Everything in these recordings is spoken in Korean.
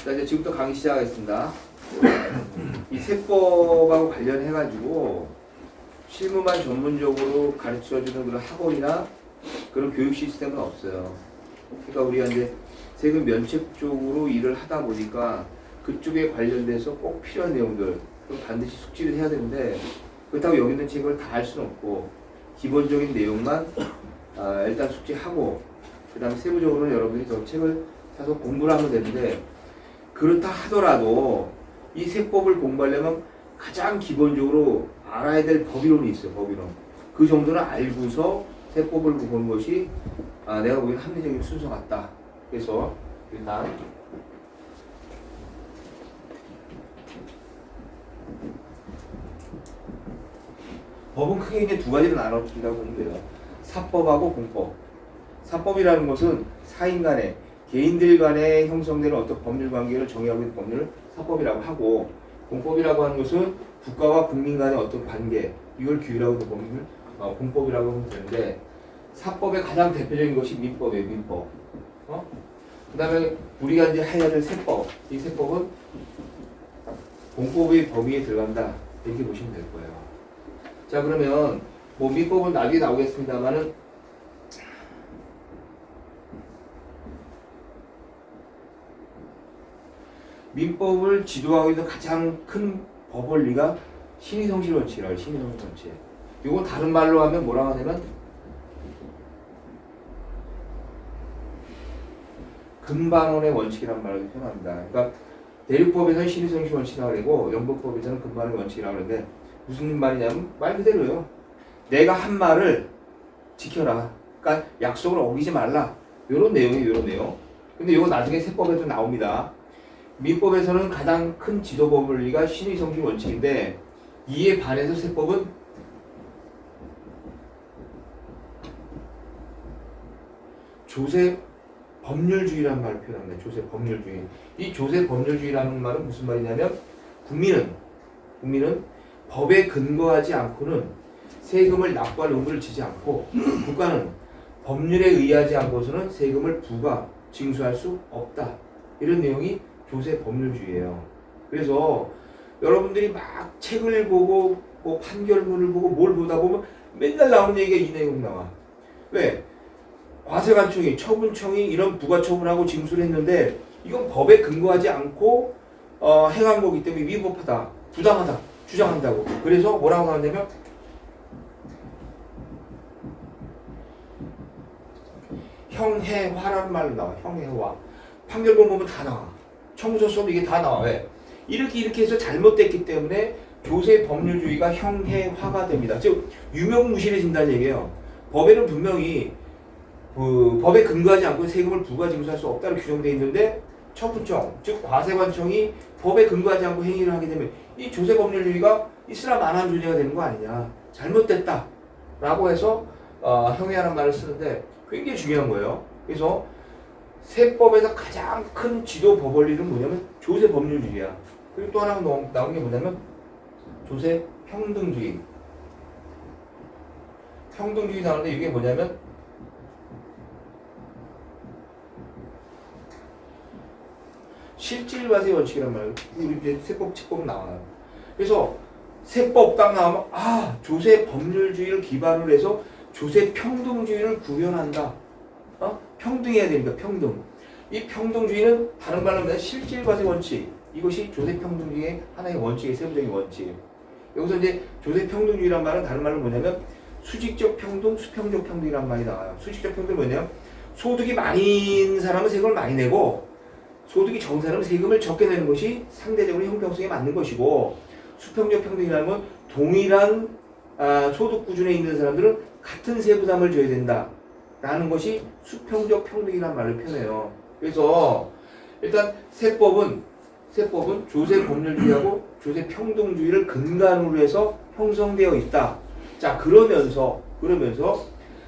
자, 이제 지금부터 강의 시작하겠습니다. 이 세법하고 관련해가지고 실무만 전문적으로 가르쳐주는 그런 학원이나 그런 교육 시스템은 없어요. 그러니까 우리가 이제 세금 면책 쪽으로 일을 하다 보니까 그쪽에 관련돼서 꼭 필요한 내용들 반드시 숙지를 해야 되는데, 그렇다고 여기 있는 책을 다 할 수는 없고 기본적인 내용만 일단 숙지하고 그 다음에 세부적으로는 여러분이 저 책을 사서 공부를 하면 되는데, 그렇다 하더라도 이 세법을 공부하려면 가장 기본적으로 알아야 될 법이론이 있어요. 법이론. 그 정도는 알고서 세법을 보는 것이 내가 보기엔 합리적인 순서 같다. 그래서 일단 법은 크게 이제 두 가지로 나눠진다고 보면 돼요. 사법하고 공법. 사법이라는 것은 사인 간에, 개인들 간에 형성되는 어떤 법률 관계를 정의하고 있는 법률을 사법이라고 하고, 공법이라고 하는 것은 국가와 국민 간의 어떤 관계, 이걸 규율하고 있는 법률을 공법이라고 하면 되는데, 사법의 가장 대표적인 것이 민법이에요. 민법. 그 다음에 우리가 이제 해야 될 세법. 이 세법은 공법의 범위에 들어간다. 이렇게 보시면 될 거예요. 자, 그러면 뭐 민법은 나중에 나오겠습니다만은 민법을 지도하고 있는 가장 큰 법 원리가 신의성실 원칙이라고 해요. 신의성실 원칙. 이거 다른 말로 하면 뭐라고 하냐면 근반원의 원칙이라는 말로 표현합니다. 그러니까 대륙법에서는 신의성실 원칙이라고 그러고 영법법에서는 근반원의 원칙이라고 그러는데, 무슨 말이냐면 말 그대로요. 내가 한 말을 지켜라. 그러니까 약속을 어기지 말라. 이런 내용이에요. 이런 내용. 근데 이거 나중에 세법에도 나옵니다. 민법에서는 가장 큰 지도법 원리가 신의성실 원칙인데, 이에 반해서 세법은 조세 법률주의라는 말을 표현합니다. 조세 법률주의. 이 조세 법률주의라는 말은 무슨 말이냐면, 국민은 법에 근거하지 않고는 세금을 납부할 의무를 지지 않고, 국가는 법률에 의하지 않고서는 세금을 부과, 징수할 수 없다. 이런 내용이 조세 법률주의예요. 그래서 여러분들이 막 책을 보고 뭐 판결문을 보고 뭘 보다 보면 맨날 나오는 얘기가 이 내용 나와. 왜? 과세관청이, 처분청이 이런 부과처분하고 징수를 했는데 이건 법에 근거하지 않고 행한 거기 때문에 위법하다, 부당하다 주장한다고. 그래서 뭐라고 하냐면 형해화라는 말로 나와. 형해화. 판결문 보면 다 나와. 청구서 써도 이게 다 나와. 왜? 이렇게 해서 잘못됐기 때문에 조세 법률주의가 형해화가 됩니다. 즉 유명무실해진다는 얘기예요. 법에는 분명히 법에 근거하지 않고 세금을 부과 징수할 수 없다고 규정되어 있는데, 처분청, 즉 과세관청이 법에 근거하지 않고 행위를 하게 되면 이 조세 법률주의가 있으나 마나한 존재가 되는 거 아니냐. 잘못됐다 라고 해서 형해라는 말을 쓰는데 굉장히 중요한 거예요. 그래서 세법에서 가장 큰 지도 법 원리는 뭐냐면 조세 법률주의야. 그리고 또 하나 나온 게 뭐냐면 조세 평등주의. 평등주의 나오는데 이게 뭐냐면 실질과세 원칙이란 말이에요. 우리 이제 세법 책법 나와요. 그래서 세법 딱 나오면 조세 법률주의를 기반으로 해서 조세 평등주의를 구현한다. 평등해야 됩니다. 평등. 이 평등주의는 다른 말로 하면 실질과세 원칙. 이것이 조세 평등주의의 하나의 원칙의 세부적인 원칙. 여기서 이제 조세 평등주의란 말은 다른 말로 뭐냐면 수직적 평등, 수평적 평등이란 말이 나와요. 수직적 평등은 뭐냐면 소득이 많은 사람은 세금을 많이 내고 소득이 적은 사람은 세금을 적게 내는 것이 상대적으로 형평성에 맞는 것이고, 수평적 평등이라는 건 동일한 소득 구준에 있는 사람들은 같은 세부담을 져야 된다 라는 것이 수평적 평등이라는 말을 표현해요. 그래서 일단 세법은 조세 법률주의하고 조세 평등주의를 근간으로 해서 형성되어 있다. 자, 그러면서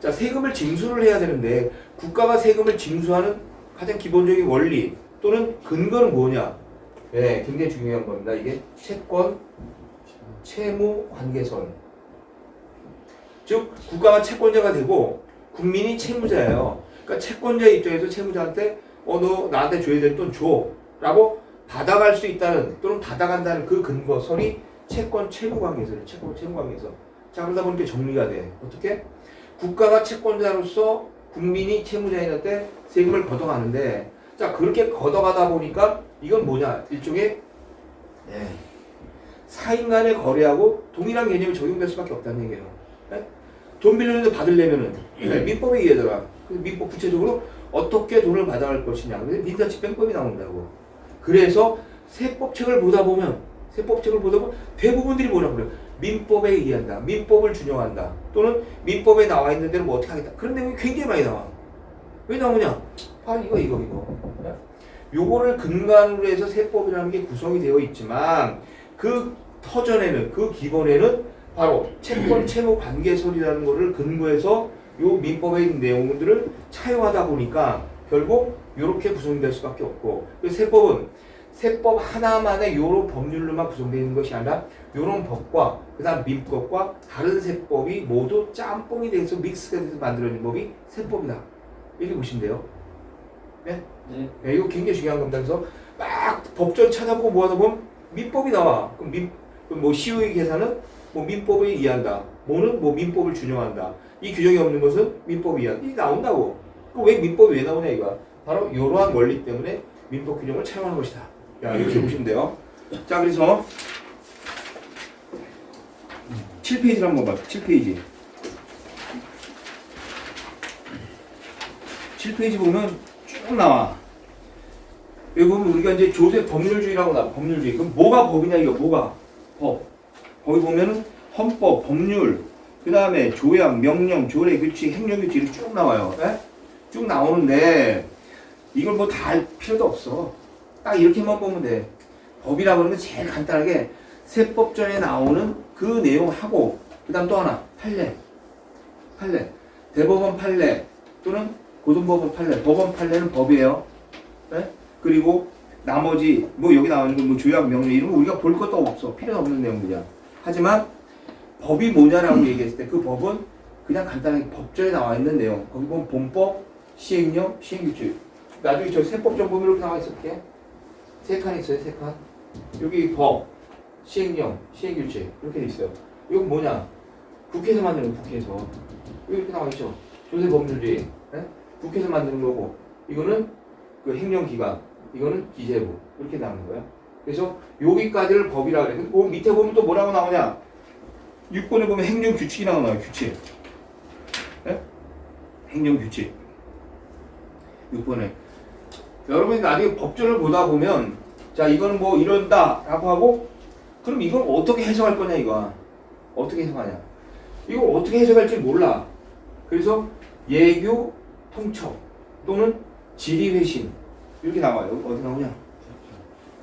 자, 세금을 징수를 해야 되는데 국가가 세금을 징수하는 가장 기본적인 원리 또는 근거는 뭐냐? 네, 굉장히 중요한 겁니다. 이게 채권, 채무 관계선. 즉 국가가 채권자가 되고 국민이 채무자예요. 그러니까 채권자 입장에서 채무자한테 너 나한테 줘야 될 돈 줘 라고 받아갈 수 있다는 또는 받아간다는 그 근거설이 채권 채무관계설이에요. 채권 채무관계설. 자, 그러다 보니까 정리가 돼. 어떻게? 국가가 채권자로서 국민이 채무자인한테 세금을 걷어가는데, 자, 그렇게 걷어가다 보니까 이건 뭐냐? 일종의 사인 간의 거래하고 동일한 개념이 적용될 수밖에 없다는 얘기예요. 네? 돈 빌려주는데 받으려면은 민법에 의하더라. 민법 구체적으로 어떻게 돈을 받아갈 것이냐. 그래서 민사집행법이 나온다고. 그래서 세법책을 보다 보면 대부분들이 뭐라고 그래요? 민법에 의한다. 민법을 준용한다. 또는 민법에 나와 있는 대로 뭐 어떻게 하겠다. 그런 내용이 굉장히 많이 나와. 왜 나오냐? 이거. 요거를 근간으로 해서 세법이라는 게 구성이 되어 있지만 그 터전에는, 그 기본에는 바로 채권 채무 관계설이라는 것을 근거해서 요 민법에 있는 내용들을 차용하다 보니까 결국 요렇게 구성될 수밖에 없고, 세법은 세법 하나만의 요런 법률로만 구성되어 있는 것이 아니라 요런 법과 그 다음 민법과 다른 세법이 모두 짬뽕이 돼서 믹스가 돼서 만들어진 법이 세법이다. 이렇게 보시면 돼요. 네? 네, 이거 굉장히 중요한 겁니다. 그래서 막 법전 찾아보고 뭐 하다 보면 민법이 나와. 그럼 뭐 시효의 계산은 뭐 민법에 의한다. 뭐는 뭐 민법을 준용한다. 이 규정이 없는 것은 민법에 의한다. 이게 나온다고. 그럼 왜 민법이 왜 나오냐 이거야. 바로 이러한 원리 때문에 민법 규정을 차용하는 것이다. 야, 이렇게 보시면 돼요. 자, 그래서 7페이지를 한번 봐. 7페이지. 7페이지 보면 쭉 나와. 여기 보면 우리가 이제 조세 법률주의라고 나와. 법률주의. 그럼 뭐가 법이냐 이거. 뭐가 법. 거기 보면은 헌법, 법률, 그 다음에 조약, 명령, 조례, 규칙, 행정규칙이 쭉 나와요. 네? 쭉 나오는데 이걸 뭐 다 할 필요도 없어. 딱 이렇게만 보면 돼. 법이라고 하는 건 제일 간단하게 세법전에 나오는 그 내용하고 그 다음 또 하나 판례. 대법원 판례 또는 고등법원 판례. 법원 판례는 법이에요. 네? 그리고 나머지 뭐 여기 나오는 건 뭐 조약, 명령 이런 거 우리가 볼 것도 없어. 필요 없는 내용들이야. 하지만 법이 뭐냐라고 얘기했을 때 그 법은 그냥 간단하게 법전에 나와 있는 내용. 거기 보면 본법, 시행령, 시행규칙. 나중에 저 세법전 보면 이렇게 나와 있을게. 세 칸 있어요, 세 칸. 여기 법, 시행령, 시행규칙 이렇게 돼 있어요. 이건 뭐냐? 국회에서 만드는 거, 국회에서. 여기 이렇게 나와 있죠. 조세법률주의. 네? 국회에서 만드는 거고, 이거는 그 행정기관, 이거는 기재부 이렇게 나오는 거야. 그래서 여기까지를 법이라고 그래. 그 밑에 보면 또 뭐라고 나오냐? 6번에 보면 행정규칙이 나와요. 규칙. 네? 행정규칙. 6번에. 여러분이 나중에 법전을 보다 보면 자 이거는 뭐 이런다 라고 하고 그럼 이걸 어떻게 해석할 거냐 이거. 어떻게 해석하냐. 이거 어떻게 해석할지 몰라. 그래서 예규 통첩 또는 질의회신 이렇게 나와요. 어디 나오냐?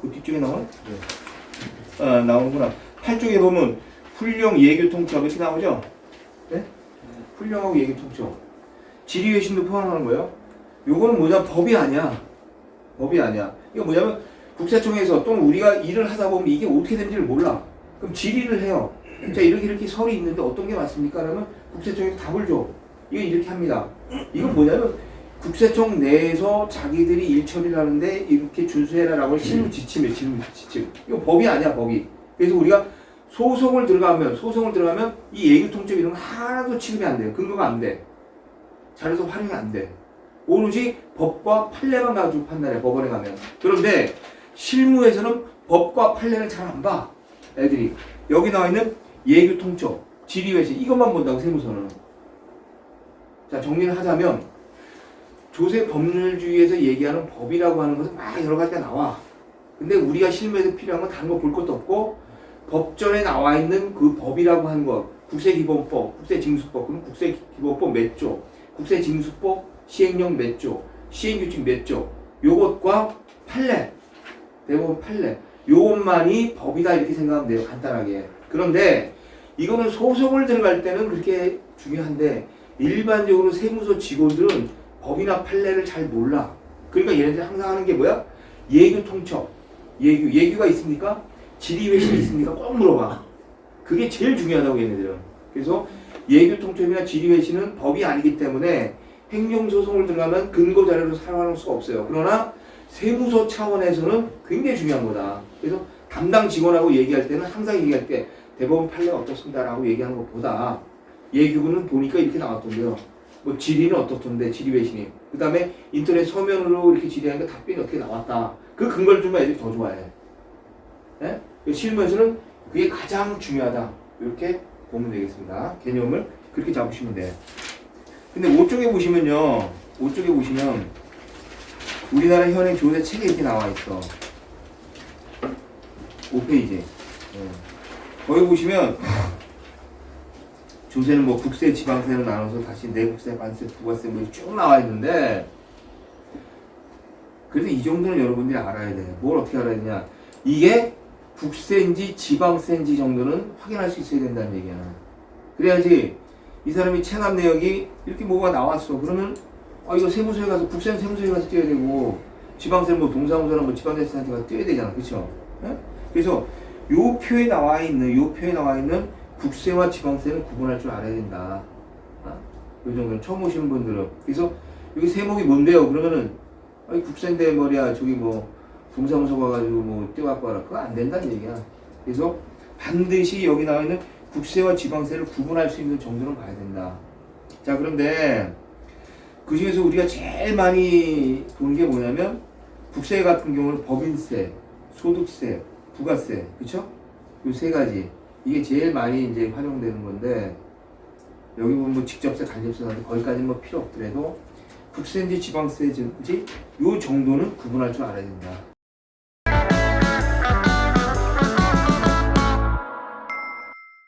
그 뒤쪽에 나와요? 네. 나오는구나. 8쪽에 보면 훈령, 예규, 통첩 이렇게 나오죠? 네? 훈령하고 예규, 통첩. 질의회신도 포함하는 거예요. 요거는 뭐냐? 법이 아니야. 법이 아니야. 이거 뭐냐면 국세청에서 또는 우리가 일을 하다 보면 이게 어떻게 되는지를 몰라. 그럼 질의를 해요. 자 이렇게 설이 있는데 어떤 게 맞습니까? 그러면 국세청에서 답을 줘. 이거 이렇게 합니다. 이건 뭐냐면 국세청 내에서 자기들이 일 처리를 하는데 이렇게 준수해라라고 실무 지침이에요. 실무 지침. 이거 법이 아니야, 법이. 그래서 우리가 소송을 들어가면 이 예규 통첩 이런 거 하나도 취급이 안 돼요. 근거가 안 돼. 자료서 활용이 안 돼. 오로지 법과 판례만 가지고 판단해, 법원에 가면. 그런데 실무에서는 법과 판례를 잘 안 봐. 애들이. 여기 나와 있는 예규 통첩, 질의회신 이것만 본다고 세무서는. 자 정리를 하자면 조세 법률주의에서 얘기하는 법이라고 하는 것은 막 여러 가지가 나와. 근데 우리가 실무에서 필요한 건 다른 거 볼 것도 없고 법전에 나와 있는 그 법이라고 하는 것, 국세기본법, 국세징수법, 그럼 국세기본법 몇 조, 국세징수법 시행령 몇 조, 시행규칙 몇 조, 요것과 판례, 대법원 판례, 요것만이 법이다 이렇게 생각하면 돼요. 간단하게. 그런데 이거는 소송을 들어갈 때는 그렇게 중요한데 일반적으로 세무서 직원들은 법이나 판례를 잘 몰라. 그러니까 얘네들이 항상 하는 게 뭐야? 예규 통첩. 예규가 있습니까? 질의회신이 있습니까? 꼭 물어봐. 그게 제일 중요하다고 얘네들은. 그래서 예규 통첩이나 질의회신은 법이 아니기 때문에 행정소송을 들어가면 근거 자료로 사용할 수가 없어요. 그러나 세무서 차원에서는 굉장히 중요한 거다. 그래서 담당 직원하고 얘기할 때는 항상 얘기할 때 대법원 판례가 어떻습니다라고 얘기하는 것보다 예규문은 보니까 이렇게 나왔던데요. 뭐 질의는 어떻던데 질의 배신이. 그 다음에 인터넷 서면으로 이렇게 질의하니까 답변이 어떻게 나왔다. 그 근거를 주면 애들이 더 좋아해. 예? 실무에서는 그게 가장 중요하다. 이렇게 보면 되겠습니다. 개념을 그렇게 잡으시면 돼요. 근데 5쪽에 보시면요. 5쪽에 보시면 우리나라 현행 조세 책에 이렇게 나와 있어. 5페이지. 예. 거기 보시면 조세는 뭐 국세, 지방세로 나눠서 다시 내국세, 관세, 부가세 뭐 쭉 나와 있는데 그래도 이 정도는 여러분들이 알아야 돼. 뭘 어떻게 알아야 되냐? 이게 국세인지 지방세인지 정도는 확인할 수 있어야 된다는 얘기야. 그래야지 이 사람이 체납 내역이 이렇게 뭐가 나왔어. 그러면 이거 세무서에 가서 국세는 세무서에 가서 떼야 되고 지방세는 뭐 동사무소나 뭐 지방자치단체 가서 떼야 되잖아. 그렇죠? 그래서 요 표에 나와 있는 국세와 지방세는 구분할 줄 알아야 된다. 요 정도는 처음 오시는 분들은. 그래서 여기 세목이 뭔데요? 그러면은 국세인데 말이야 저기 뭐 동사무소 가가지고 뭐 떼갖고 와라. 그거 안 된다는 얘기야. 그래서 반드시 여기 나와 있는 국세와 지방세를 구분할 수 있는 정도는 봐야 된다. 자, 그런데 그 중에서 우리가 제일 많이 보는 게 뭐냐면 국세 같은 경우는 법인세, 소득세, 부가세, 그쵸? 요 세 가지. 이게 제일 많이 이제 활용되는 건데 여기 보면 뭐 직접세, 간접세 나는데 거기까지는 뭐 필요 없더라도 국세인지 지방세인지 요 정도는 구분할 줄 알아야 된다.